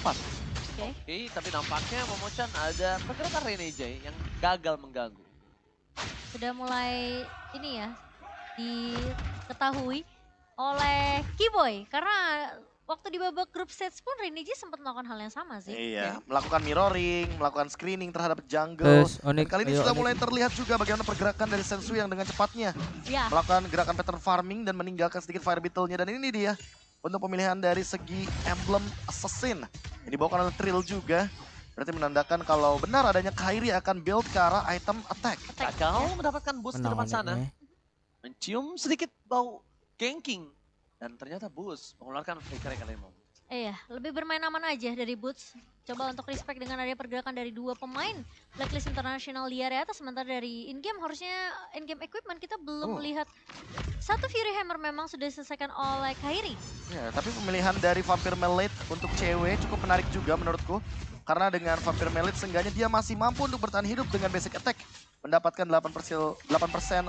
4. Oke, tapi nampaknya Momochan ada pergerakan Renejay yang gagal mengganggu. Sudah mulai ini ya, diketahui oleh Keyboy. Karena waktu di babak group stage pun Reniji sempat melakukan hal yang sama sih. Iya, melakukan mirroring, melakukan screening terhadap jungle. Terus, Dan Onyx, kali ini ayo, sudah Onyx. mulai terlihat juga bagaimana pergerakan dari Sensu yang dengan cepatnya Ya, melakukan gerakan pattern farming dan meninggalkan sedikit fire beetle-nya. Dan ini dia untuk pemilihan dari segi emblem assassin. Yang dibawakan oleh Trill juga. Berarti menandakan kalau benar adanya Kairi akan build ke arah item attack. Gagal mendapatkan boost di Menang depan sana. Onyx. Mencium sedikit bau ganking. Dan ternyata boost mengeluarkan flicker kali ini. iya, lebih bermain aman aja dari Boots. Coba untuk respect dengan adanya pergerakan dari dua pemain Blacklist International di area atas. Sementara dari in-game harusnya in-game equipment kita belum melihat. Satu Fury Hammer memang sudah diselesaikan oleh Kairi. Ya, tapi pemilihan dari Vampire Melade untuk cewek cukup menarik juga menurutku. Karena dengan Vampire Melade seenggaknya dia masih mampu untuk bertahan hidup dengan basic attack. Mendapatkan 8%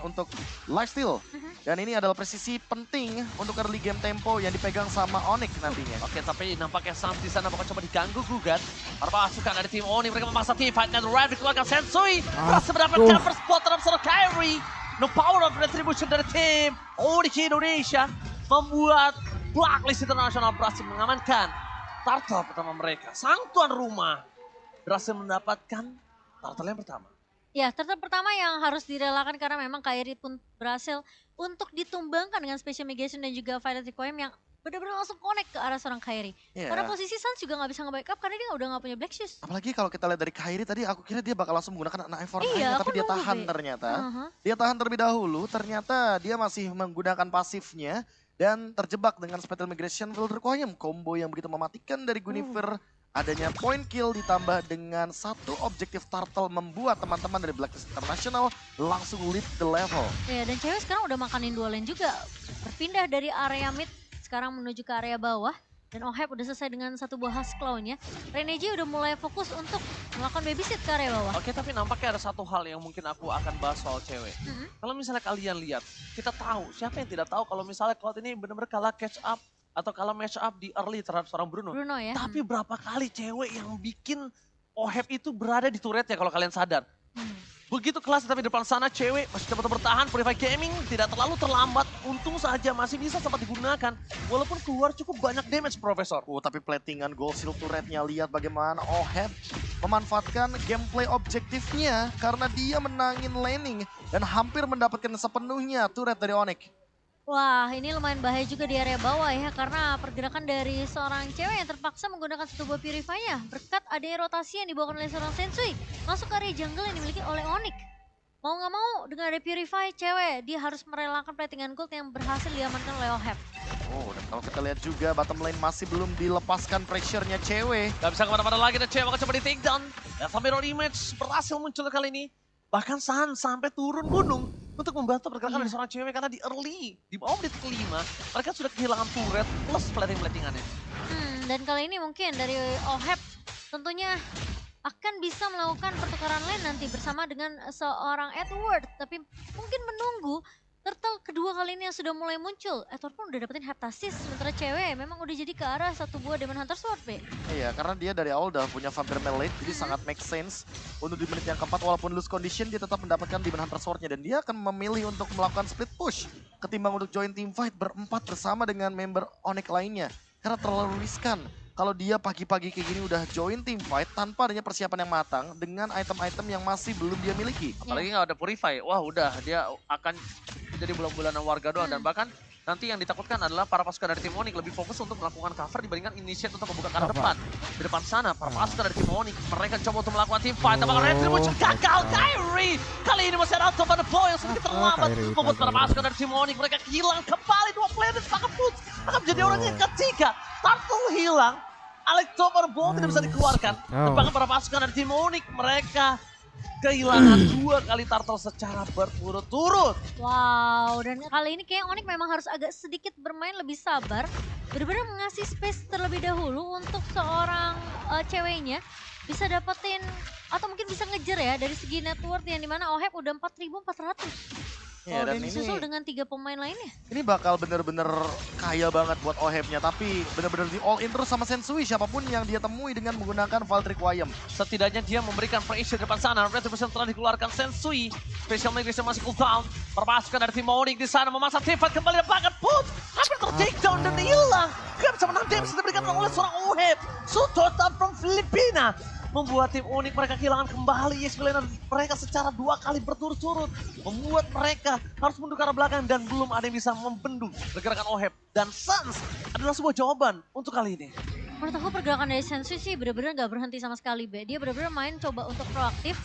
untuk lifesteal. Dan ini adalah presisi penting untuk early game tempo yang dipegang sama Onyx nantinya. Oke, tapi nampaknya Sam di sana bakal coba diganggu gugat. Para pasukan dari tim Oni, mereka memaksa team fight dan Red dikeluarkan Sensui. Berhasil mendapatkan first spot terhadap seorang Kairi. No power of retribution dari tim Oni Indonesia membuat Blacklist International berhasil mengamankan turtle pertama mereka. Sang tuan rumah berhasil mendapatkan turtle yang pertama. Ya, turtle pertama yang harus direlakan karena memang Kairi pun berhasil untuk ditumbangkan dengan Special Negation dan juga Violet Requiem yang benar-benar langsung connect ke arah seorang Kairi. Iya. Karena posisi Sans juga nggak bisa nge-backup karena dia udah nggak punya Black Shoes. Apalagi kalau kita lihat dari Kairi tadi aku kira dia bakal langsung menggunakan anak Evorn Iya, tapi aku dia nunggu, tahan Be. ternyata. Uh-huh. Dia tahan terlebih dahulu, ternyata dia masih menggunakan pasifnya dan terjebak dengan Spectral Migration Wilder Requiem. Combo yang begitu mematikan dari Guinevere. Adanya point kill ditambah dengan satu objektif turtle membuat teman-teman dari Blacklist International langsung lead the level. Ya, dan cewek sekarang udah makanin dua lane juga. Berpindah dari area mid sekarang menuju ke area bawah. Dan Oheb udah selesai dengan satu buah Husk Claw-nya. Reneji udah mulai fokus untuk melakukan babysit ke area bawah. Oke, tapi nampaknya ada satu hal yang mungkin aku akan bahas soal cewek. Kalau misalnya kalian lihat, kita tahu, siapa yang tidak tahu kalau misalnya Cloud ini benar-benar kalah catch up atau kalah match up di early terhadap seorang Bruno. Bruno ya. Tapi berapa kali cewek yang bikin Oheb itu berada di turretnya kalau kalian sadar. Begitu kelas tapi depan sana cewek masih dapat bertahan. Purify Gaming tidak terlalu terlambat. Untung saja masih bisa sempat digunakan. Walaupun keluar cukup banyak damage, Profesor. Tapi platingan gold shield turretnya lihat bagaimana Oheb memanfaatkan gameplay objektifnya karena dia menangin laning dan hampir mendapatkan sepenuhnya turret dari Onyx. Wah, ini lumayan bahaya juga di area bawah ya, karena pergerakan dari seorang cewek yang terpaksa menggunakan satu buah Purify-nya. Berkat adanya rotasi yang dibawakan oleh seorang Sensui, masuk ke area jungle yang dimiliki oleh Onyx. Mau nggak mau, dengan ada Purify, cewek, dia harus merelakan platingan gold yang berhasil diamankan oleh Oheb. Dan kalau kita lihat juga bottom lane masih belum dilepaskan pressure-nya cewek. Gak bisa kemana-mana lagi dan cewek akan coba di take down. Dan mirror image berhasil muncul kali ini. Bahkan San sampai turun gunung untuk membantu pergerakan dari seorang cewek karena di early, di bawah menit kelima, mereka sudah kehilangan turret plus plating-platingannya. Dan kali ini mungkin dari Oheb tentunya akan bisa melakukan pertukaran lane nanti bersama dengan seorang Edward. Tapi mungkin menunggu turtle kedua kali ini yang sudah mulai muncul. Edward pun udah dapetin heptasis, sementara cewek memang udah jadi ke arah satu buah Demon Hunter Sword, Be. Iya, karena dia dari awal udah punya Vampire Melade, jadi sangat make sense. Untuk di menit yang keempat, walaupun lose condition, dia tetap mendapatkan Demon Hunter Sword-nya. Dan dia akan memilih untuk melakukan split push, ketimbang untuk join team fight berempat bersama dengan member Onyx lainnya. Karena terlalu riskan. Kalau dia pagi-pagi kayak gini udah join team fight tanpa adanya persiapan yang matang dengan item-item yang masih belum dia miliki. Apalagi nggak ada Purify, wah udah dia akan jadi bulan-bulanan warga doang. Dan bahkan nanti yang ditakutkan adalah para pasukan dari tim Onyx lebih fokus untuk melakukan cover dibandingkan initiate untuk membuka ke arah depan. Di depan sana, para pasukan dari tim Onyx, mereka coba untuk melakukan team fight. Tapi Retribution gagal, Kairi! Kali ini masih ada Alto pada Boy yang sedikit terlambat. Membuat para pasukan dari tim Onyx, mereka hilang kembali dua player dan sepakat push. Akan menjadi orang yang ketiga. Turtle hilang, Alektober Ball tidak bisa dikeluarkan. Dan bahkan para pasukan dari tim Onyx, mereka kehilangan dua kali turtle secara berturut-turut. Wow, dan kali ini kayak Onyx memang harus agak sedikit bermain lebih sabar. Benar-benar mengasih space terlebih dahulu untuk seorang ceweknya bisa dapetin atau mungkin bisa ngejar ya dari segi network yang dimana Oheb udah 4.400. Ya, dan Dan ini disusul dengan 3 pemain lainnya. ini bakal bener-bener kaya banget buat Oheb-nya, tapi bener-bener di all in terus sama Sensui, siapapun yang dia temui dengan menggunakan Valtryek Wayem. Setidaknya dia memberikan pressure depan sana. Retribution telah dikeluarkan Sensui. Special Migration masih cooldown. Perpasukan dari tim Onyx di sana memaksa Teamfight kembali dan put. Hampir ter-takedown dan hilang. Gak bisa menang damage yang diberikan oleh seorang Oheb. Sutota from Filipina. Membuat tim Onyx mereka kehilangan kembali EX Millennium mereka secara 2 kali berturut-turut. Membuat mereka harus mundur ke arah belakang dan belum ada yang bisa membendung pergerakan Oheb. Dan Suns adalah sebuah jawaban untuk kali ini. Menurut aku pergerakan dari Sensui sih bener-bener gak berhenti sama sekali, Be. Dia bener-bener main coba untuk proaktif,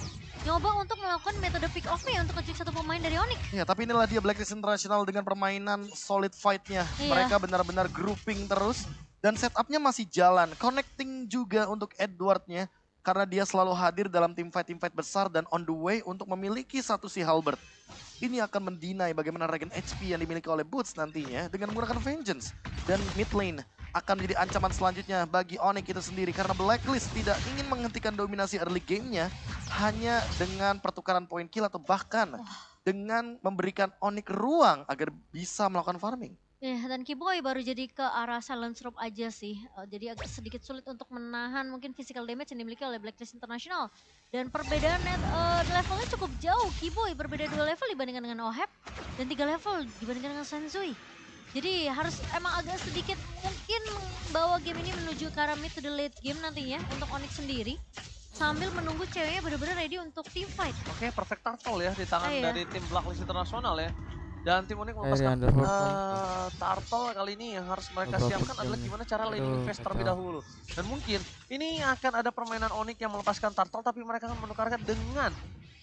nyoba untuk melakukan metode pick off-nya untuk ngecek satu pemain dari Onyx. Ya, tapi inilah dia Blacklist International dengan permainan solid fight-nya. Iya. Mereka benar-benar grouping terus dan setup-nya masih jalan. Connecting juga untuk Edward-nya karena dia selalu hadir dalam team fight besar dan on the way untuk memiliki satu si Halberd. Ini akan mendinai bagaimana regen HP yang dimiliki oleh Boots nantinya dengan menggunakan Vengeance. Dan mid lane akan menjadi ancaman selanjutnya bagi Onyx itu sendiri karena Blacklist tidak ingin menghentikan dominasi early game-nya hanya dengan pertukaran poin kill atau bahkan dengan memberikan Onyx ruang agar bisa melakukan farming. Ya, dan Kiboy baru jadi ke arah silence rope aja sih. Jadi agak sedikit sulit untuk menahan mungkin physical damage yang dimiliki oleh Blacklist International. Dan perbedaan levelnya cukup jauh. Kiboy berbeda 2 level dibandingkan dengan Oheb dan 3 level dibandingkan dengan Sensui. Jadi harus emang agak sedikit mungkin bawa game ini menuju ke arah mid to the late game nantinya untuk Onyx sendiri. Sambil menunggu ceweknya benar-benar ready untuk team fight. Oke, perfect turtle ya di tangan Iya. dari tim Blacklist Internasional ya. Dan tim Onyx melepaskan turtle kali ini yang harus mereka siapkan adalah gimana cara laning phase terlebih dahulu. Dan mungkin ini akan ada permainan Onyx yang melepaskan turtle tapi mereka akan menukarkan dengan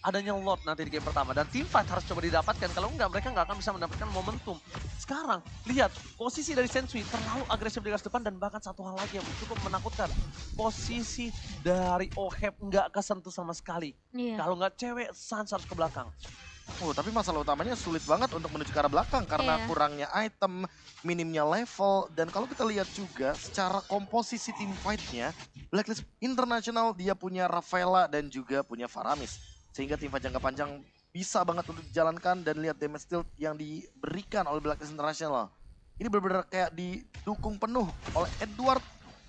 adanya Lord nanti di game pertama. Dan team fight harus coba didapatkan, kalau enggak mereka nggak akan bisa mendapatkan momentum. Sekarang lihat posisi dari Sensui terlalu agresif di garis depan dan bahkan satu hal lagi yang cukup menakutkan. Posisi dari Oheb nggak kesentuh sama sekali. Iya. Kalau nggak cewek, Suns harus ke belakang. Oh, tapi masalah utamanya sulit banget untuk menuju ke arah belakang karena Iya. kurangnya item, minimnya level, dan kalau kita lihat juga secara komposisi tim fight-nya, Blacklist International dia punya Rafaela dan juga punya Faramis. Sehingga tim fight jangka panjang bisa banget untuk dijalankan dan lihat damage deal yang diberikan oleh Blacklist International. Ini benar-benar kayak didukung penuh oleh Edward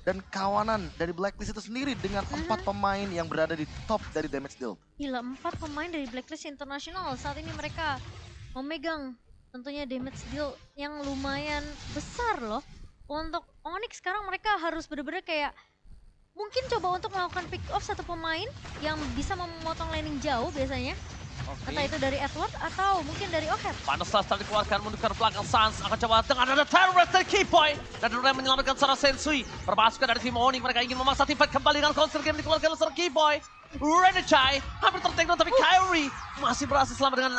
dan kawanan dari Blacklist itu sendiri dengan 4 pemain yang berada di top dari damage deal. Gila, 4 pemain dari Blacklist International. Saat ini mereka memegang tentunya damage deal yang lumayan besar loh. Untuk Onyx sekarang mereka harus benar-benar kayak mungkin coba untuk melakukan pick off satu pemain yang bisa memotong laning jauh biasanya. Entah itu dari Edward atau mungkin dari Oheb. Panas telah dikeluarkan menuju ke belakang Suns akan coba dengan ada terrorist dari Kiboy dan Rem menyelamatkan seorang Sensui. Perpasukan dari tim Onyx mereka ingin memaksa tim fight kembali dengan counter game dikeluarkan oleh seorang Kiboy. Renechai hampir tertakedown tapi Kyrie masih berhasil selamat dengan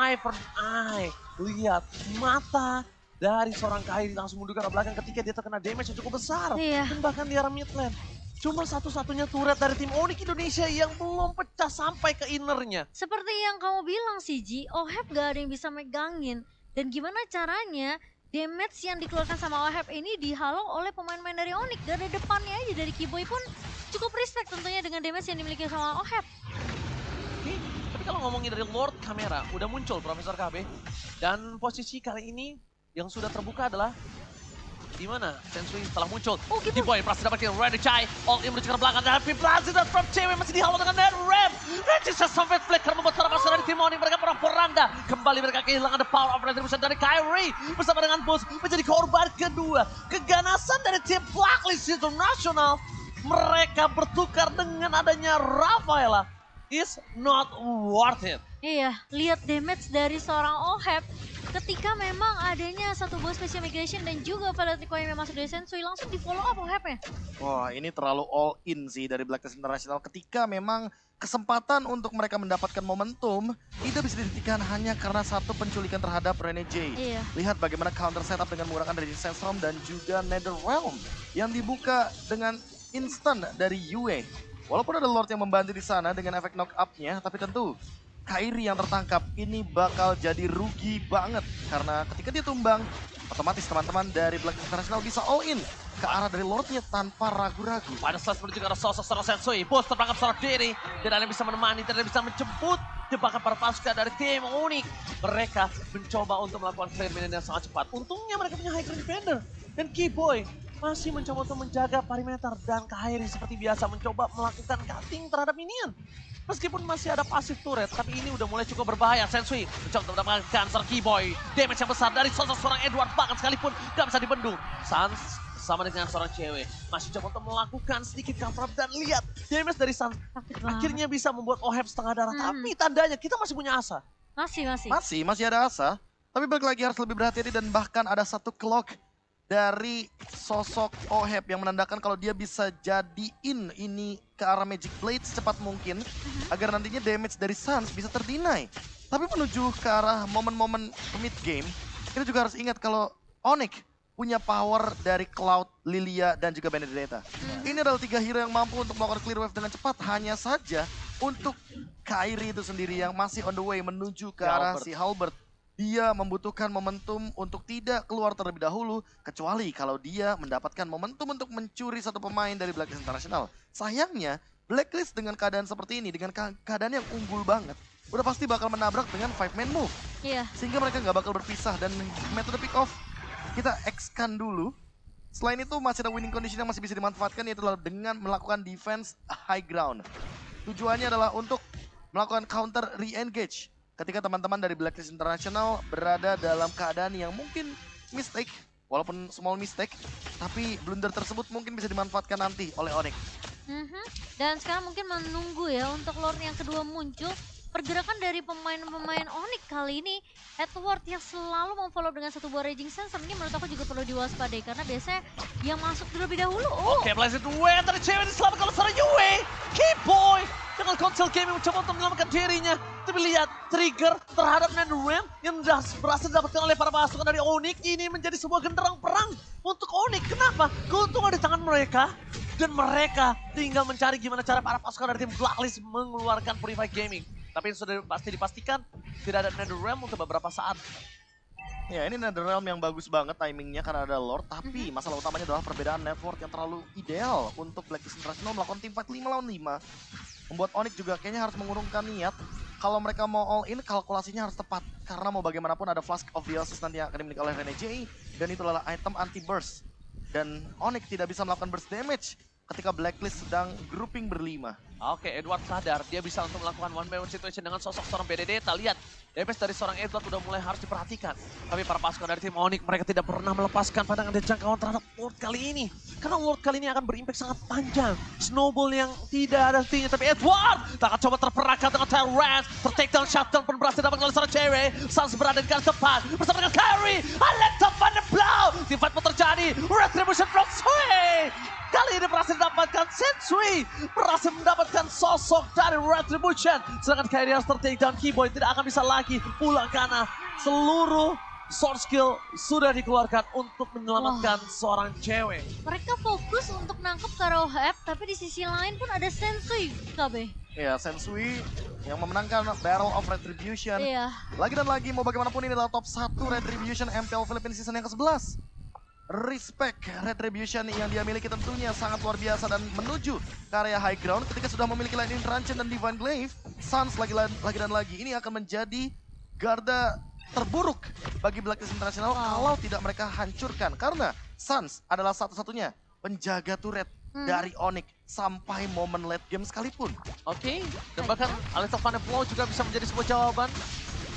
eye for eye. Lihat mata dari seorang Kyrie langsung mundur ke arah belakang ketika dia terkena damage yang cukup besar. Iya. Dan bahkan di arah mid lane. Cuma satu-satunya turret dari tim Onyx Indonesia yang belum pecah sampai ke innernya. Seperti yang kamu bilang sih Ji, Oheb gak ada yang bisa megangin. Dan gimana caranya damage yang dikeluarkan sama Oheb ini dihalau oleh pemain-pemain dari Onyx. Dari depannya aja, dari Kiboy pun cukup respect tentunya dengan damage yang dimiliki sama Oheb. Oke, tapi kalau ngomongin dari Lord Kamera, udah muncul Profesor KB. Dan posisi kali ini yang sudah terbuka adalah di mana Sensui telah muncul. Oh, gitu. Kiboy berhasil dapetin Renechai, all in menuju ke belakang dan Blazing dan from cewek masih dihalau dengan Red. Regis sampai flicker membuat para pasukan dari tim Onyx mereka porak-poranda. Kembali mereka kehilangan the power of retribution dari Kyrie bersama dengan Boots menjadi korban kedua. Keganasan dari tim Blacklist International. Mereka bertukar dengan adanya Rafaela. Is not worth it. Iya, lihat damage dari seorang Oheb ketika memang adanya satu buah special migration dan juga Valtryek Wayem yang masuk dari Sensui langsung di follow up Ohebnya. Wah, ini terlalu all in sih dari Blacklist International ketika memang kesempatan untuk mereka mendapatkan momentum tidak bisa dihentikan hanya karena satu penculikan terhadap Renechai. Iya. Lihat bagaimana counter setup dengan menggunakan Raging Sandstorm dan juga Netherrealm yang dibuka dengan instant dari Yue. Walaupun ada Lord yang membantu di sana dengan efek knock up-nya, tapi tentu Kyrie yang tertangkap ini bakal jadi rugi banget. Karena ketika dia tumbang, otomatis teman-teman dari Blacklist International bisa all in ke arah dari Lordnya tanpa ragu-ragu. Pada saat menuju ke arah sosok seorang Sensui, Boots terperangkap seorang diri. Tidak ada yang bisa menemani, tidak ada yang bisa menjemput. jebakan para pasukan dari tim Unik. Mereka mencoba untuk melakukan clear minion yang sangat cepat. Untungnya mereka punya high ground defender. Dan Keyboy masih mencoba untuk menjaga perimeter. Dan Kairi seperti biasa mencoba melakukan cutting terhadap minion. Meskipun masih ada pasif turret, tapi ini udah mulai cukup berbahaya. Sensui mencoba untuk mendapatkan cancer Keyboy. Damage yang besar dari sosok seorang Edward, bahkan sekalipun gak bisa dibendung. Sans sama dengan seorang cewek, masih coba untuk melakukan sedikit cover up dan lihat damage dari Sans akhirnya bisa membuat Oheb setengah darah. Tapi tandanya kita masih punya asa. Masih ada asa. Tapi balik lagi harus lebih berhati-hati dan bahkan ada satu clock dari sosok Oheb yang menandakan kalau dia bisa jadiin ini ke arah Magic Blade secepat mungkin agar nantinya damage dari Sans bisa terdinai. Tapi menuju ke arah momen-momen mid game, kita juga harus ingat kalau Onyx punya power dari Cloud, Lilia, dan juga Benedetta. Ini adalah 3 hero yang mampu untuk melakukan clear wave dengan cepat. Hanya saja untuk Kairi itu sendiri yang masih on the way menuju ke arah si Halberd. Dia membutuhkan momentum untuk tidak keluar terlebih dahulu. Kecuali kalau dia mendapatkan momentum untuk mencuri satu pemain dari Blacklist International. Sayangnya, Blacklist dengan keadaan seperti ini, dengan keadaan yang unggul banget, udah pasti bakal menabrak dengan 5-man move. Sehingga mereka nggak bakal berpisah dan metode pick off kita X-kan dulu. Selain itu masih ada winning condition yang masih bisa dimanfaatkan, yaitu dengan melakukan defense high ground. Tujuannya adalah untuk melakukan counter re-engage ketika teman-teman dari Blacklist International berada dalam keadaan yang mungkin mistake, walaupun small mistake, tapi blunder tersebut mungkin bisa dimanfaatkan nanti oleh Onyx. Dan sekarang mungkin menunggu ya untuk Lord yang kedua muncul. Pergerakan dari pemain-pemain Onyx kali ini, Edward yang selalu memfollow dengan satu buah Raging Sensor ini menurut aku juga perlu diwaspadai karena biasanya yang masuk terlebih dahulu. Oke, Blazing Duet dari cewek diselamatkan oleh seorang Yue. Keyboy dengan Console Gaming mencoba untuk menyelamatkan dirinya. Tapi lihat, trigger terhadap NetherRealm yang berhasil didapatkan oleh para pasukan dari Onyx ini menjadi sebuah genderang perang untuk Onyx. Kenapa? Keuntungan di tangan mereka. Dan mereka tinggal mencari gimana cara para pasukan dari tim Blacklist mengeluarkan Purify Gaming. Tapi sudah pasti dipastikan tidak ada NetherRealm untuk beberapa saat. Ya, ini NetherRealm yang bagus banget timingnya karena ada Lord. Tapi masalah utamanya adalah perbedaan network yang terlalu ideal untuk Blacklist International melakukan teamfight 5 lawan 5. Membuat Onyx juga kayaknya harus mengurungkan niat. Kalau mereka mau all in, kalkulasinya harus tepat. Karena mau bagaimanapun ada Flask of the Elsis nanti yang akan dimiliki oleh Rene J. Dan itu adalah item anti-burst. Dan Onyx tidak bisa melakukan burst damage ketika Blacklist sedang grouping berlima. Oke, Edward sadar dia bisa untuk melakukan one by one situation dengan sosok seorang Benedetta. Lihat, damage dari seorang Edward udah mulai harus diperhatikan. Tapi para pasukan dari tim Onyx mereka tidak pernah melepaskan pandangan dan jangkauan terhadap Lord kali ini. Karena Lord kali ini akan berimpact sangat panjang. Snowball yang tidak ada hentinya, tapi Edward tak akan coba terperangkap dengan Tyrant. Ter-takedown shutdown pun berhasil dapat oleh seorang cewek. Sans berada di garis depan bersama dengan Kyrie. Alexa Van der Blau. Teamfight pun terjadi. Retribution from Sui. Kali ini berhasil mendapatkan Sensui, berhasil mendapatkan sosok dari Retribution. Sedangkan Kyrie harus ter-takedown, Keyboy tidak akan bisa lagi pulang karena seluruh sword skill sudah dikeluarkan untuk menyelamatkan seorang cewek. Mereka fokus untuk nangkep Karoheb, tapi di sisi lain pun ada Sensui, KB. Ya, Sensui yang memenangkan Battle of Retribution. Lagi dan lagi, mau bagaimanapun ini adalah top 1 Retribution MPL Philippines season yang ke-11. Respect Retribution yang dia miliki tentunya sangat luar biasa dan menuju ke area high ground ketika sudah memiliki Lightning Truncheon dan Divine Glaive. Sans lagi dan lagi ini akan menjadi garda terburuk bagi Blacklist International kalau tidak mereka hancurkan. Karena Sans adalah satu-satunya penjaga turret dari Onyx sampai momen late game sekalipun. Oke, dan bahkan Alexa Van der Blau juga bisa menjadi sebuah jawaban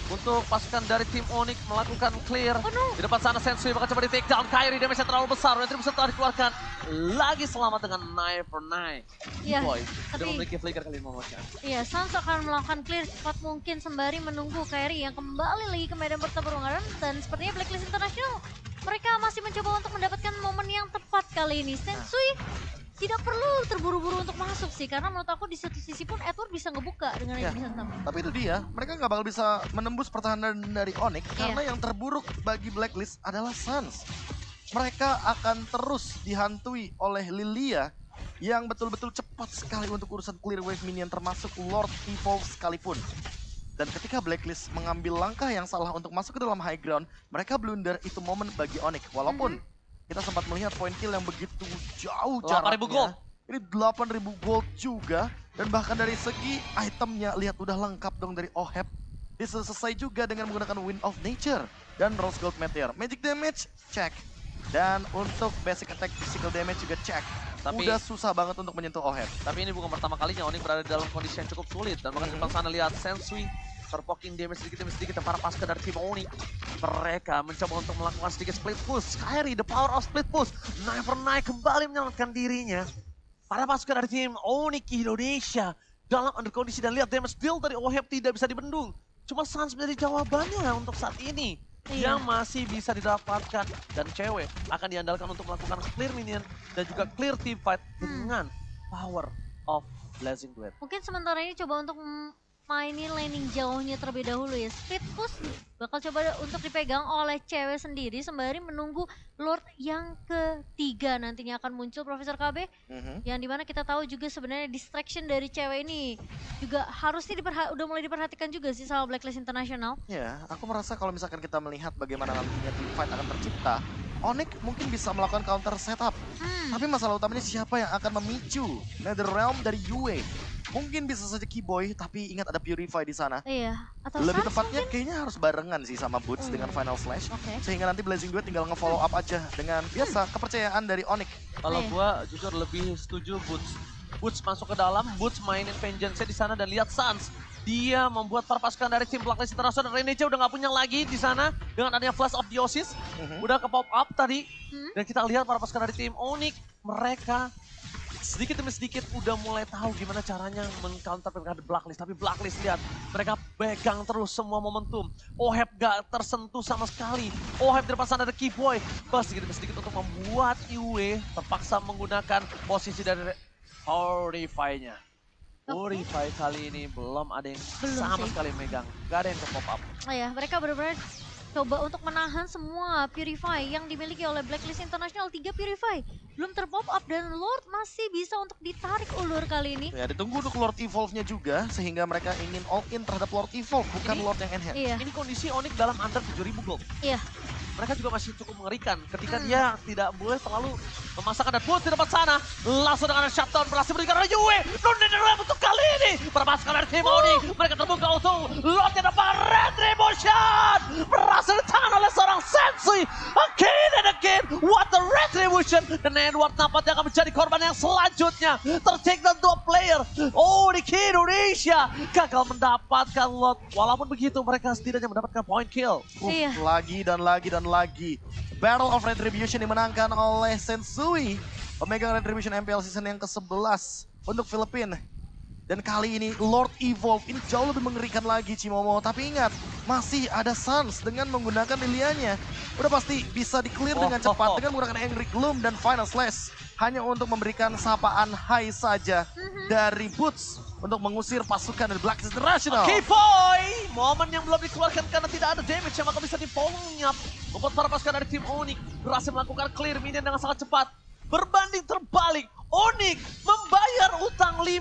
untuk pasukan dari tim Onyx melakukan clear. Di depan sana Sensui bakal coba di take down. Kyrie damage yang terlalu besar. Retribution telah dikeluarkan. Lagi selamat dengan 9 for 9. Boy, sudah memiliki flicker kali ini memuaskan. Iya, Sans akan melakukan clear secepat mungkin sembari menunggu Kyrie yang kembali lagi ke medan pertempuran. Dan sepertinya Blacklist International mereka masih mencoba untuk mendapatkan momen yang tepat kali ini. Sensui tidak perlu terburu-buru untuk masuk sih, karena menurut aku di satu sisi pun Edward bisa ngebuka dengan yang bisa tampil. Tapi itu dia, mereka nggak bakal bisa menembus pertahanan dari Onyx karena yang terburuk bagi Blacklist adalah Sans. Mereka akan terus dihantui oleh Lilia yang betul-betul cepat sekali untuk urusan clear wave minion termasuk Lord Evolve sekalipun. Dan ketika Blacklist mengambil langkah yang salah untuk masuk ke dalam high ground, mereka blunder, itu momen bagi Onyx. Walaupun kita sempat melihat point kill yang begitu jauh jaraknya. 8.000 gold. Ini 8.000 gold juga. Dan bahkan dari segi itemnya, lihat udah lengkap dong dari Oheb. Dia selesai juga dengan menggunakan Wind of Nature dan Rose Gold Meteor. Magic damage, check. Dan untuk basic attack physical damage juga check. Tapi- Udah susah banget untuk menyentuh Oheb. Tapi ini bukan pertama kalinya Onyx berada dalam kondisi yang cukup sulit. Dan bahkan sebelah sana lihat Sensui terpoking damage sedikit demi sedikit. Dan para pasukan dari tim Onyx, mereka mencoba untuk melakukan sedikit split push. Kairi, the power of split push. Never Night kembali menyelamatkan dirinya. Para pasukan dari tim Onyx Indonesia dalam under kondisi dan lihat damage deal dari Oheb tidak bisa dibendung. Cuma Sans menjadi jawabannya untuk saat ini. Iya. Yang masih bisa didapatkan. Dan cewek akan diandalkan untuk melakukan clear minion dan juga clear team fight dengan power of Blazing Blade. Mungkin sementara ini coba untuk mainin laning jauhnya terlebih dahulu ya. Speed push bakal coba untuk dipegang oleh cewek sendiri sembari menunggu Lord yang ketiga nantinya akan muncul Profesor KB. Yang dimana kita tahu juga sebenarnya distraction dari cewek ini juga harusnya udah mulai diperhatikan juga sih sama Blacklist International. Ya, aku merasa kalau misalkan kita melihat bagaimana nantinya team fight akan tercipta, Onyx mungkin bisa melakukan counter setup. Tapi masalah utamanya siapa yang akan memicu NetherRealm dari Yue? Mungkin bisa saja Keyboy, tapi ingat ada Purify di sana. Iya, atau Lebih Sans tepatnya mungkin? kayaknya harus barengan sih sama Boots dengan Final Slash. Oke. Sehingga nanti Blazing Duet tinggal nge-follow up aja dengan biasa kepercayaan dari Onyx. Kalau Iya. gua jujur lebih setuju Boots. Boots masuk ke dalam, Boots mainin Vengeance di sana dan lihat Sans. Dia membuat para pasukan dari tim Blacklist International dan Reneja udah gak punya lagi di sana dengan adanya Flash of Theosis. Udah ke pop up tadi. Dan kita lihat para pasukan dari tim Onyx, mereka sedikit demi sedikit udah mulai tahu gimana caranya meng-counter Blacklist. Tapi Blacklist lihat, mereka pegang terus semua momentum. Oheb gak tersentuh sama sekali. Oheb di depan sana ada Keyboy. Sedikit demi sedikit untuk membuat Yue terpaksa menggunakan posisi dari Purify-nya. Purify kali ini belum ada yang Belum sama sih. sekali megang. Gak ada yang ke pop up. Oh ya, mereka benar-benar coba untuk menahan semua Purify yang dimiliki oleh Blacklist International. 3 Purify belum terpop up dan Lord masih bisa untuk ditarik ulur kali ini. Ya, ditunggu untuk Lord Evolve-nya juga, sehingga mereka ingin all in terhadap Lord Evolve, bukan Ini- Lord yang enhance. Iya, Ini kondisi Onyx dalam under 7.000 gold. iya. Mereka juga masih cukup mengerikan ketika dia tidak boleh terlalu memasakkan dan Boots di depan sana. Langsung dengan shutdown berhasil berikan oleh Yue. Non-netherrealm untuk kali ini. Perpasukan dari tim Onyx. Mereka terbuka untuk Lord di depan Retribution. Berhasil ditahan oleh seorang Sensui. Again and again. What the Retribution. Dan Edward nampaknya akan menjadi korban yang selanjutnya. Tertake down 2 player. Onyx Indonesia gagal mendapatkan Lord. Walaupun begitu mereka setidaknya mendapatkan point kill. Iya. Lagi dan lagi dan lagi. Battle of Retribution dimenangkan oleh Sensui. Pemegang Retribution MPL season yang ke-11 untuk Filipina. Dan kali ini Lord Evolve ini jauh lebih mengerikan lagi Cimomo. Tapi ingat, masih ada Sans dengan menggunakan lilianya. Udah pasti bisa di-clear dengan cepat dengan menggunakan Angry Gloom dan Final Slash. Hanya untuk memberikan sapaan hai saja dari Boots untuk mengusir pasukan dari Blacklist International. Keyboy! Momen yang belum dikeluarkan karena tidak ada damage yang maka bisa diponyap. Membuat para pasukan dari tim Onyx berhasil melakukan clear minion dengan sangat cepat. Berbanding terbalik, Onyx membayar utang 5.000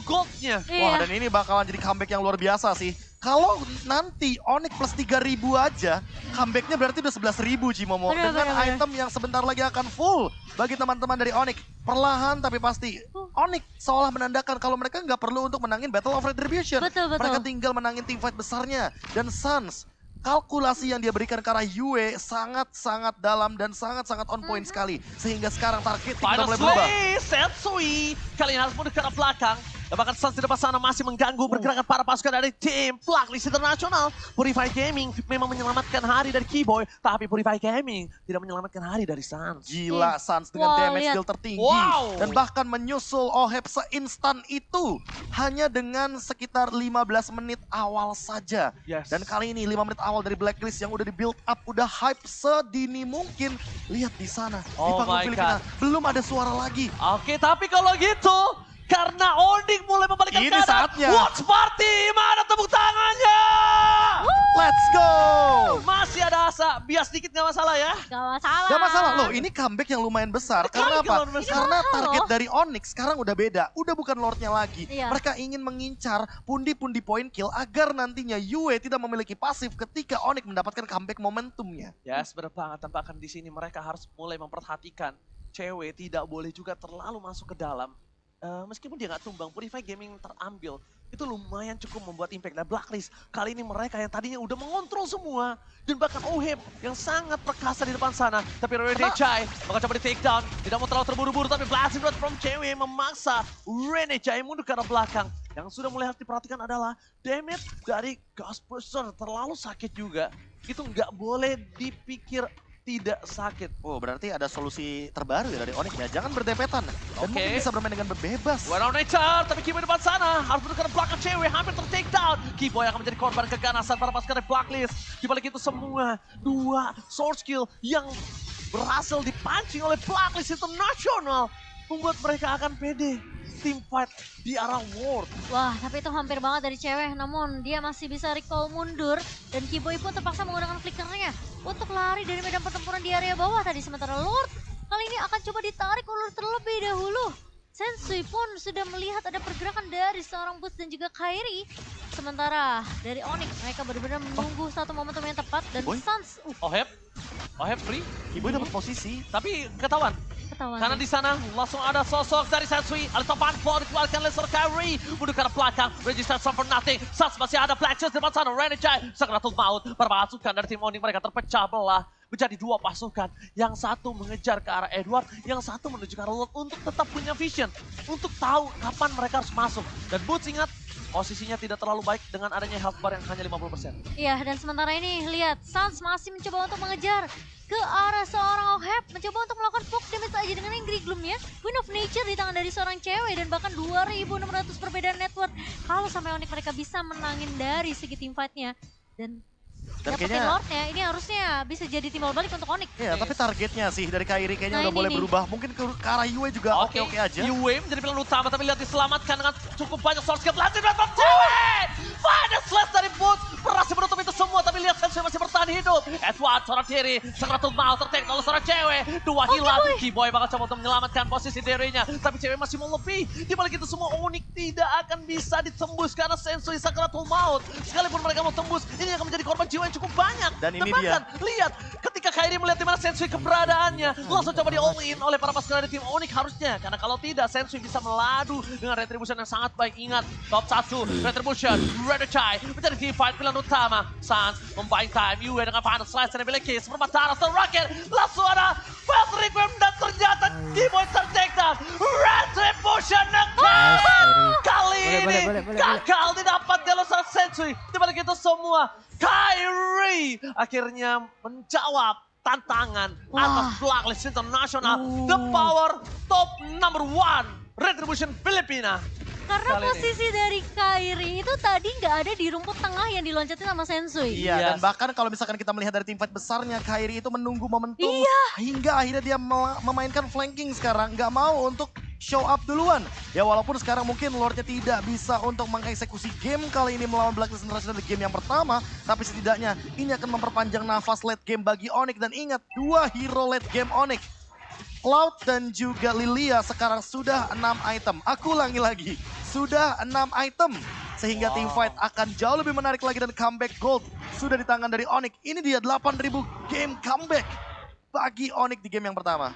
goldnya. Wah, Iya. dan ini bakalan jadi comeback yang luar biasa sih. Kalau nanti Onyx plus 3.000 aja, comebacknya berarti udah 11.000 Cimomo. Bener, Dengan bener, bener. item yang sebentar lagi akan full bagi teman-teman dari Onyx. Perlahan tapi pasti. Onyx seolah menandakan kalau mereka nggak perlu untuk menangin Battle of Retribution. Betul, betul. Mereka tinggal menangin team fight besarnya. Dan Sans, kalkulasi yang dia berikan ke arah Yue sangat-sangat dalam dan sangat-sangat on point sekali. Sehingga sekarang target kita Final mulai berubah. Slay, Sensui. Kali ini harus mundur ke arah belakang. Dan bahkan Sans di depan sana masih mengganggu pergerakan para pasukan dari tim Blacklist International. Purify Gaming memang menyelamatkan hari dari Keyboy. Tapi Purify Gaming tidak menyelamatkan hari dari Sans. Gila Sans dengan Wow, damage lihat. deal tertinggi. Wow. Dan bahkan menyusul Oheb seinstan itu. Hanya dengan sekitar 15 menit awal saja. Yes. Dan kali ini 5 menit awal dari Blacklist yang udah di build up. Udah hype sedini mungkin. Lihat di sana. Di Oh panggung my Filipina. God. Belum ada suara lagi. Oke, tapi kalau gitu, karena Onyx mulai membalikkan Ini keadaan. saatnya. Watch Party, mana tepuk tangannya? Let's go! Masih ada asa, bias dikit gak masalah ya. Gak masalah. Gak masalah loh, ini comeback yang lumayan besar. Karena Comeback apa? yang besar. Karena Ini mahal target loh. dari Onyx sekarang udah beda. Udah bukan Lordnya lagi. Iya. Mereka ingin mengincar pundi-pundi point kill agar nantinya Yue tidak memiliki pasif ketika Onyx mendapatkan comeback momentumnya. Yes, bener banget. Tampakkan di sini mereka harus mulai memperhatikan cewek tidak boleh juga terlalu masuk ke dalam. meskipun dia nggak tumbang, Purify Gaming terambil. Itu lumayan cukup membuat impact. Dan Blacklist, kali ini mereka yang tadinya udah mengontrol semua. Dan bahkan Oheb yang sangat perkasa di depan sana. Tapi Rene Chai bakal coba di take down. Tidak mau terlalu terburu-buru, tapi Blasting Rod from Cewek memaksa Rene Chai mundur ke arah belakang. Yang sudah mulai harus diperhatikan adalah damage dari Ghostbuster terlalu sakit juga. Itu nggak boleh dipikir tidak sakit. Oh, berarti ada solusi terbaru ya dari Onyx ya. Jangan berdepetan. Dan mungkin bisa bermain dengan bebas. Well nature, tapi Kiboy depan sana. Harus menekan belakang Cewek, hampir ter-take down. Kiboy akan menjadi korban keganasan para pasukan dari Blacklist. Di balik itu semua, 2 sword skill yang berhasil dipancing oleh Blacklist International. Membuat mereka akan pede. Team fight di arah World. Wah, tapi itu hampir banget dari Cewek. Namun dia masih bisa recall mundur. Dan Kiboy pun terpaksa menggunakan flickernya untuk lari dari medan pertempuran di area bawah tadi. Sementara Lord kali ini akan coba ditarik ulur terlebih dahulu. Sensui pun sudah melihat ada pergerakan dari seorang Boots dan juga Kairi. Sementara dari Onyx mereka benar-benar menunggu satu momentum yang tepat. Dan Sans, Oheb free. Kiboy dapat posisi. Tapi ketahuan. Karena di sana langsung ada sosok dari Sensui. Ada topan ball dikeluarkan laser Kairi. Mundur ke arah belakang. Register for nothing. Sans masih ada Blackchus di depan sana. Rene Chai. Sakratul maut. Pasukan dari tim Onyx mereka terpecah belah. Menjadi 2 pasukan. Yang satu mengejar ke arah Edward. Yang satu menuju ke arah Lord untuk tetap punya vision. Untuk tahu kapan mereka harus masuk. Dan Boots ingat. Posisinya tidak terlalu baik dengan adanya health bar yang hanya 50%. Iya, dan sementara ini lihat Sans masih mencoba untuk mengejar ke arah seorang Oheb, mencoba untuk melakukan poke damage aja dengan Angry Gloom ya. Queen of Nature di tangan dari seorang Cewek dan bahkan 2600 perbedaan network. Kalau sampai Onyx mereka bisa menangin dari segi team fight-nya dan dapetin Lord-nya, ini harusnya bisa jadi timbal balik untuk Onyx. Iya, tapi targetnya sih dari Kairi kayaknya udah boleh berubah. Mungkin ke arah Yue juga oke-oke aja. Yue menjadi pilihan utama, tapi lihat diselamatkan dengan cukup banyak sword skill. Blasting Rod from Cewek! Final slash dari Boots berhasil menutup itu semua, tapi lihat Sensui masih bertahan hidup. Edward seorang diri, Sakratul Maut tertek oleh seorang Cewek. 2 hilang, Kiboy bakal coba untuk menyelamatkan posisi dirinya. Tapi Cewek masih mau lebih. Di balik itu semua Onyx tidak akan bisa ditembus karena Sensui Sakratul Maut. Sekalipun mereka mau tembus, ini akan menjadi korban jiwa yang cukup banyak. Dan ini dia. Lihat, ketika Kairi melihat di mana Sensui keberadaannya, langsung coba di all in oleh para pasukan dari tim Onyx harusnya. Karena kalau tidak, Sensui bisa meladu dengan retribution yang sangat baik. Ingat, top 1, retribution, Rene Chai menjadi team fight pilihan utama. Sans membuying time, Yue dengan final slice yang dimiliki. Seperempat darah, Rocket, langsung ada Fast Requiem dan ternyata Kiboy ter-take down. Retribution nekat! Kali ini gagal didapat di oleh Sensui. Di balik itu semua, Kairi akhirnya menjawab tantangan atas Blacklist International. The power top number 1 Retribution Filipina. Karena posisi dari Kairi itu tadi nggak ada di rumput tengah yang diloncatin sama Sensui. Iya, dan bahkan kalau misalkan kita melihat dari tim fight besarnya, Kairi itu menunggu momentum hingga akhirnya dia memainkan flanking sekarang. Nggak mau untuk show up duluan. Ya walaupun sekarang mungkin Lordnya tidak bisa untuk mengeksekusi game kali ini melawan Blacklist International di game yang pertama. Tapi setidaknya ini akan memperpanjang nafas late game bagi Onyx. Dan ingat, 2 hero late game Onyx. Cloud dan juga Lilia sekarang sudah 6 item. Aku ulangi lagi, sudah 6 item. Sehingga team fight akan jauh lebih menarik lagi dan comeback gold sudah di tangan dari Onyx. Ini dia 8.000 game comeback bagi Onyx di game yang pertama.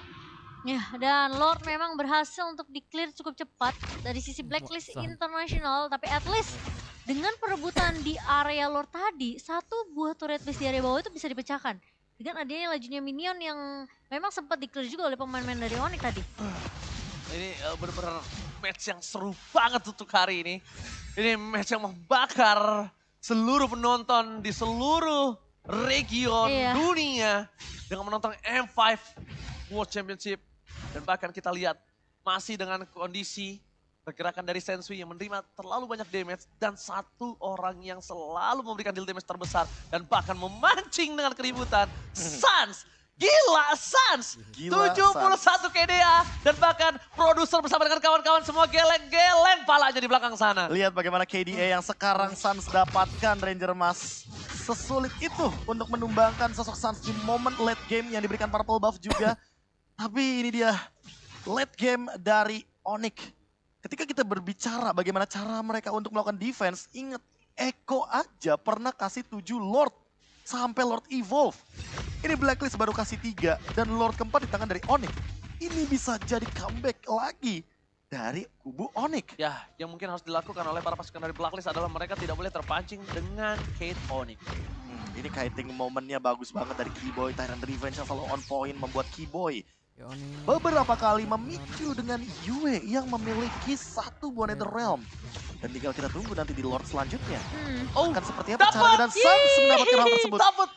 Ya, dan Lord memang berhasil untuk di-clear cukup cepat dari sisi Blacklist International. Tapi at least dengan perebutan di area Lord tadi, 1 buah turret base di area bawah itu bisa dipecahkan. Dengan adanya lajunya minion yang memang sempat di-clear juga oleh pemain-pemain dari Onyx tadi. Ini benar-benar match yang seru banget untuk hari ini. Ini match yang membakar seluruh penonton di seluruh region dunia dengan menonton M5 World Championship. Dan bahkan kita lihat masih dengan kondisi pergerakan dari Sensui yang menerima terlalu banyak damage dan 1 orang yang selalu memberikan deal damage terbesar dan bahkan memancing dengan keributan. Sans! Gila Sans! 71 KDA dan bahkan produser bersama dengan kawan-kawan semua geleng-geleng palanya di belakang sana. Lihat bagaimana KDA yang sekarang Sans dapatkan Ranger Mas. Sesulit itu untuk menumbangkan sosok Sans di momen late game yang diberikan purple buff juga. Tapi ini dia late game dari Onyx. Ketika kita berbicara bagaimana cara mereka untuk melakukan defense, ingat Echo aja pernah kasih 7 Lord sampai Lord Evolve. Ini Blacklist baru kasih 3 dan Lord keempat di tangan dari Onyx. Ini bisa jadi comeback lagi dari kubu Onyx. Ya, yang mungkin harus dilakukan oleh para pasukan dari Blacklist adalah mereka tidak boleh terpancing dengan Kate Onyx. Ini kiting momennya bagus banget dari Keyboy. Tyrant Revenge yang selalu on point membuat Keyboy beberapa kali memicu dengan Yue yang memiliki satu buah Nether Realm. Dan tinggal kita tunggu nanti di Lord selanjutnya. Akan seperti apa caranya dan Sans mendapatkan hal tersebut. Dapat!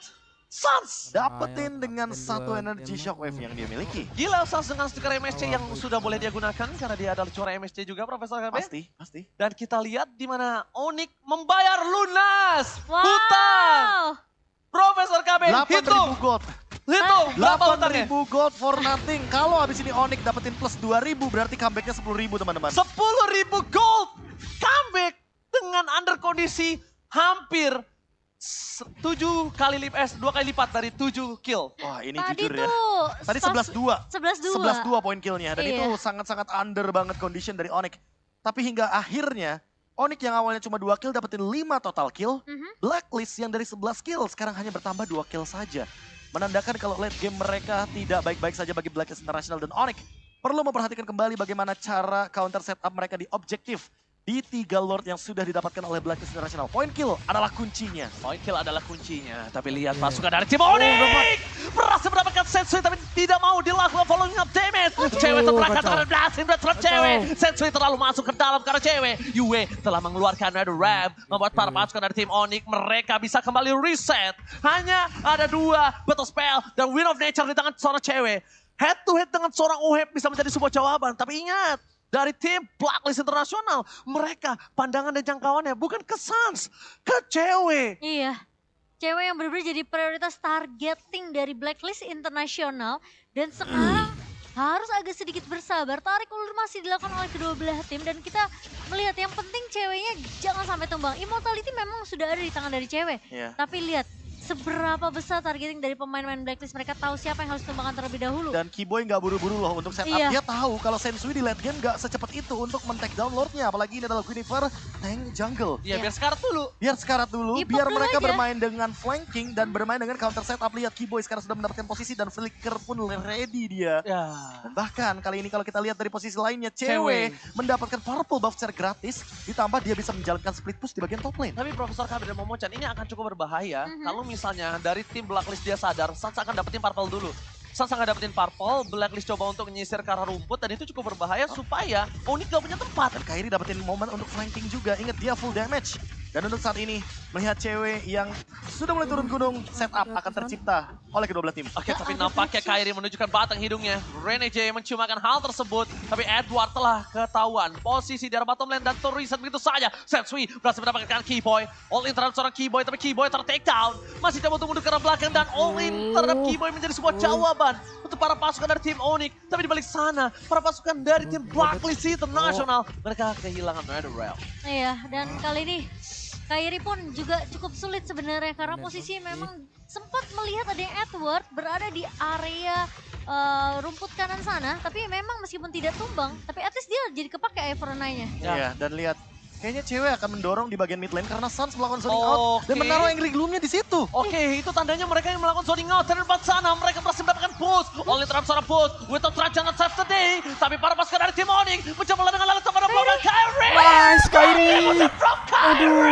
Sans! Dapetin dengan satu energi shockwave yang dia miliki. Gila Sans dengan stiker MSC yang sudah boleh dia gunakan karena dia adalah juara MSC juga Profesor KB. Pasti. Dan kita lihat di mana Onyx membayar lunas Wow. hutang. Profesor KB, 8.000 gold. hitung berapa hutangnya? 8.000 gold for nothing. Kalau habis ini Onyx dapetin plus 2.000 berarti comebacknya 10.000 teman-teman. 10.000 gold comeback dengan under kondisi hampir 7 kali lipat, 2 kali lipat dari 7 kill. Wah ini Tadi jujur ya. tuh Tadi pas- 11-2. 11-2. 11-2 poin killnya. Dan Iya. itu sangat-sangat under banget condition dari Onyx. Tapi hingga akhirnya Onyx yang awalnya cuma 2 kill dapetin 5 total kill. Blacklist yang dari 11 kill sekarang hanya bertambah 2 kill saja. Menandakan kalau late game mereka tidak baik-baik saja bagi Blacklist International dan Onyx. Perlu memperhatikan kembali bagaimana cara counter setup mereka di objektif. Di 3 Lord yang sudah didapatkan oleh Blacklist International. Point kill adalah kuncinya. Point kill adalah kuncinya. Tapi lihat pasukan dari tim Onyx berhasil mendapatkan Sensui tapi tidak mau dilakukan following up damage. Cewek terperangkap dengan blasting terhadap cewek. Sensui terlalu masuk ke dalam karena cewek. Yue telah mengeluarkan Nether Realm. Membuat para pasukan dari tim Onyx mereka bisa kembali reset. Hanya ada 2 battle spell dan Wind of Nature di tangan seorang cewek. Head to head dengan seorang Uheb bisa menjadi sebuah jawaban. Tapi ingat, dari tim Blacklist International, mereka pandangan dan jangkauannya bukan ke Sans, ke cewek. Iya. Cewek yang benar-benar jadi prioritas targeting dari Blacklist International. Dan sekarang harus agak sedikit bersabar. Tarik ulur masih dilakukan oleh kedua belah tim. Dan kita melihat yang penting ceweknya jangan sampai tumbang. Immortality memang sudah ada di tangan dari cewek. Iya. Tapi lihat seberapa besar targeting dari pemain-pemain Blacklist. Mereka tahu siapa yang harus tumbangkan terlebih dahulu. Dan Keyboy nggak buru-buru loh untuk setup. Iya. Dia tahu kalau Sensui di late game nggak secepat itu untuk men-take down Lordnya. Apalagi ini adalah Guinevere tank jungle. Ya biar sekarang dulu. Biar sekarat dulu, Dipop biar dulu mereka aja. bermain dengan flanking dan bermain dengan counter setup. Lihat Keyboy sekarang sudah mendapatkan posisi dan Flicker pun ready dia. Ya. Dan bahkan kali ini kalau kita lihat dari posisi lainnya, cewek mendapatkan purple buff secara gratis. Ditambah dia bisa menjalankan split push di bagian top lane. Tapi Profesor Kabir dan Momochan ini akan cukup berbahaya kalau misalnya dari tim Blacklist dia sadar Sans akan dapetin purple dulu. Sans akan dapetin purple, Blacklist coba untuk menyisir ke arah rumput dan itu cukup berbahaya supaya Onyx gak punya tempat. Dan Kairi dapetin momen untuk flanking juga. Ingat dia full damage. Dan untuk saat ini, melihat cewek yang sudah mulai turun gunung, setup akan tercipta oleh kedua belah tim. Oke, tapi nampaknya Kairi menunjukkan batang hidungnya. Renege menciumakan hal tersebut, tapi Edward telah ketahuan. Posisi di arah bottom lane dan terreset begitu saja. Sensui berhasil mendapatkan Keyboy. All in terhadap seorang Keyboy, tapi Keyboy ter-take down. Masih coba untuk mundur ke arah belakang dan all in terhadap Keyboy menjadi sebuah jawaban untuk para pasukan dari tim Onyx. Tapi di balik sana, para pasukan dari tim Blacklist International, mereka kehilangan Nether Realm. Iya, dan kali ini Kairi pun juga cukup sulit sebenarnya karena posisi memang sempat melihat ada yang Edward berada di area rumput kanan sana, tapi memang meskipun tidak tumbang, tapi at least dia jadi kepake Everonanya. Iya, dan lihat. Kayaknya cewek akan mendorong di bagian mid lane karena Sans melakukan zoning out dan menaruh Angry Gloom-nya di situ. Oke, itu tandanya mereka yang melakukan zoning out dari depan sana. Mereka berhasil mendapatkan push. Oleh terhadap seorang push. Without try jangan save the day. Tapi para pasukan dari tim Onyx mencoba dengan lalu kepada Blood Kairi. Nice, Kairi. From Kairi.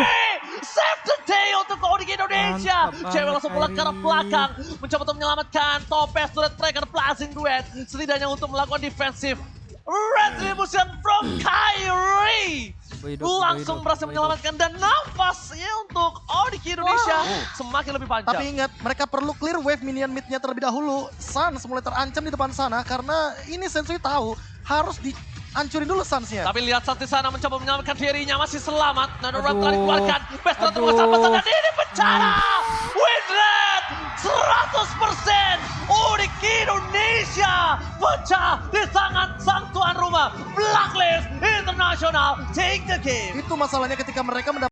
Save the day untuk Onyx Indonesia. Mantap Cewek banget, langsung pulang ke arah Kairi. belakang. Mencoba untuk menyelamatkan Topaz duet mereka Blazing Duet. Setidaknya untuk melakukan defensif. Retribution from Kairi. Langsung berhasil menyelamatkan dan nafasnya untuk Onyx Indonesia semakin lebih panjang. Tapi ingat, mereka perlu clear wave minion mid-nya terlebih dahulu. Sans mulai terancam di depan sana karena ini Sensui tahu harus dihancurin dulu Sans-nya. Tapi lihat saat di sana mencoba menyelamatkan dirinya masih selamat. Nether Realm telah Aduh. dikeluarkan. Best Ratu besar-besar dan ini bencana. Win rate 100%. Onyx Indonesia pecah di tangan sang tuan rumah Blacklist International. Take the game. Itu masalahnya ketika mereka